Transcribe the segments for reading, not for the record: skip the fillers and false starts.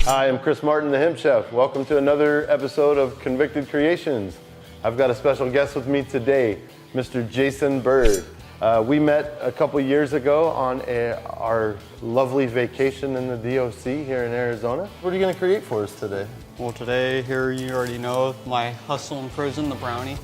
Hi, I'm Chris Martin, the Hemp Chef. Welcome to another episode of Convicted Creations. I've got a special guest with me today, Mr. Jason Byrd. We met a couple years ago on our lovely vacation in the DOC here in Arizona. What are you going to create for us today? Well, today, here you already know, my hustle in prison, the brownie.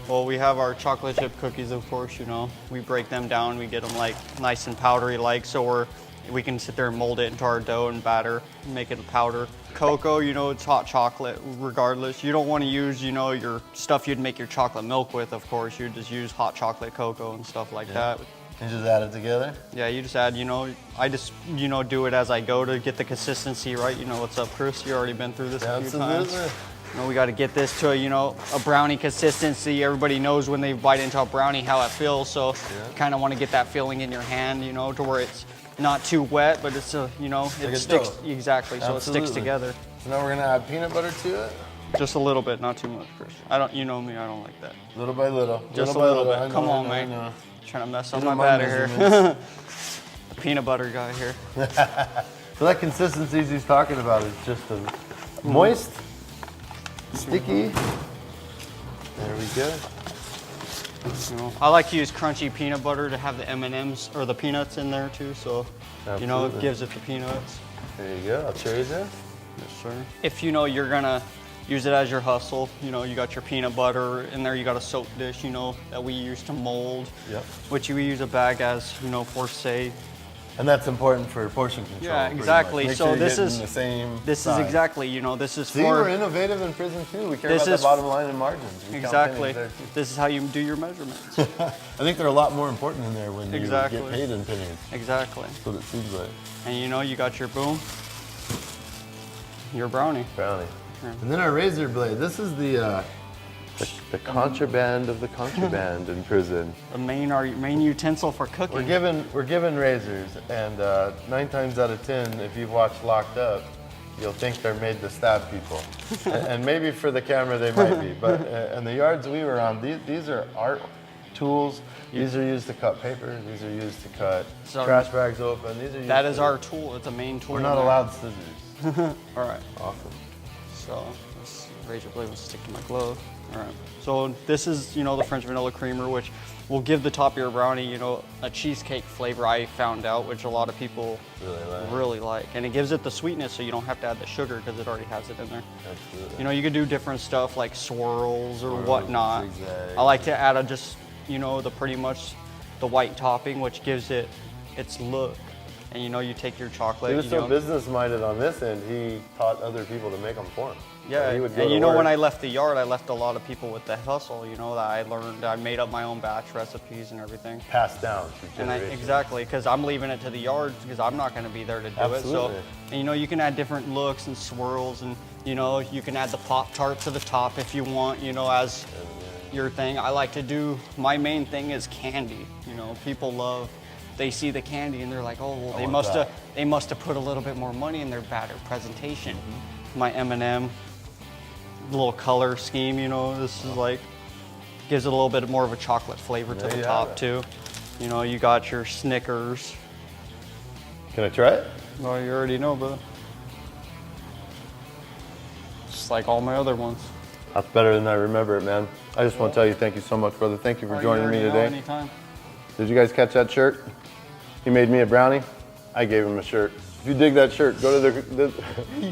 Well, we have our chocolate chip cookies, of course, you know. We break them down, we get them like nice and powdery like, so we can sit there and mold it into our dough and batter, make it a powder. Cocoa, you know, it's hot chocolate regardless. You don't want to use, you know, your stuff you'd make your chocolate milk with, of course. You just use hot chocolate cocoa and stuff like that. You just add it together? Yeah, you just add, you know, I just, you know, do it as I go to get the consistency right. You know what's up, Chris? You already been through this a few times. You know, we got to get this to, you know, a brownie consistency. Everybody knows when they bite into a brownie how it feels, so you kind of want to get that feeling in your hand, you know, to where it's not too wet, but it's, you know, it sticks. Dough. Exactly, so it sticks together. So now we're going to add peanut butter to it? Just a little bit, not too much, Chris. You know me, I don't like that. Little by little. Just a little bit. Come on, man. Trying to mess up my batter here. The peanut butter guy here. So that consistency he's talking about is just a moist, sticky. There we go. You know, I like to use crunchy peanut butter to have the M&Ms or the peanuts in there too, so you know, it gives it the peanuts. There you go. I'll cherry this. Yes, sir. If you know you're gonna use it as your hustle, you know, you got your peanut butter in there, you got a soap dish, you know, that we use to mold, which we use a bag as, you know, for say. And that's important for portion control. Yeah, exactly. Make so sure this is the same this size. is exactly, you know, this is See, we're innovative in prison too. We care about the bottom line and margins. Exactly. This is how you do your measurements. I think they're a lot more important in there when you get paid in pennies. Exactly. That's what it seems like. And you know, you got your boom, your brownie. Brownie. And then our razor blade. This is the contraband of the contraband in prison. The main utensil for cooking. We're given razors, and 9 times out of 10, if you've watched Locked Up, you'll think they're made to stab people. and maybe for the camera they might be, but in the yards we were on, these are art tools. These are used to cut paper. These are used to cut trash bags open. These are used that is our tool. It's a main tool. We're not allowed scissors. All right. Awesome. So this razor blade will stick to my glove. All right. So this is, you know, the French vanilla creamer, which will give the top of your brownie, you know, a cheesecake flavor. I found out, which a lot of people really like, and it gives it the sweetness, so you don't have to add the sugar because it already has it in there. Absolutely. You know, you could do different stuff like swirls or whatnot. I like to add just, you know, pretty much the white topping, which gives it its look. And you know, you take your chocolate. He was so business-minded on this end, he taught other people to make them for him. Yeah, so and you know, when I left the yard, I left a lot of people with the hustle, you know, that I learned. I made up my own batch recipes and everything. Passed down through generations. Exactly, because I'm leaving it to the yard because I'm not going to be there to do it. So, and you know, you can add different looks and swirls, and you know, you can add the Pop-Tart to the top if you want, you know, as your thing. I like to do, my main thing is candy. You know, people love, they see the candy and they're like, oh, well, they must have put a little bit more money in their batter presentation. My M&M, little color scheme, you know, this is like, gives it a little bit more of a chocolate flavor to the top too. You know, you got your Snickers. Can I try it? Well, you already know, brother. Just like all my other ones. That's better than I remember it, man. I just want to tell you thank you so much, brother. Thank you for joining me today. Anytime. Did you guys catch that shirt? He made me a brownie. I gave him a shirt. If you dig that shirt, go to the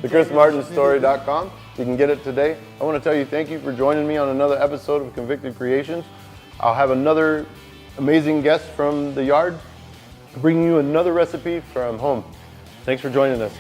ChrisMartinStory.com. You can get it today. I want to tell you thank you for joining me on another episode of Convicted Creations. I'll have another amazing guest from the yard bringing you another recipe from home. Thanks for joining us.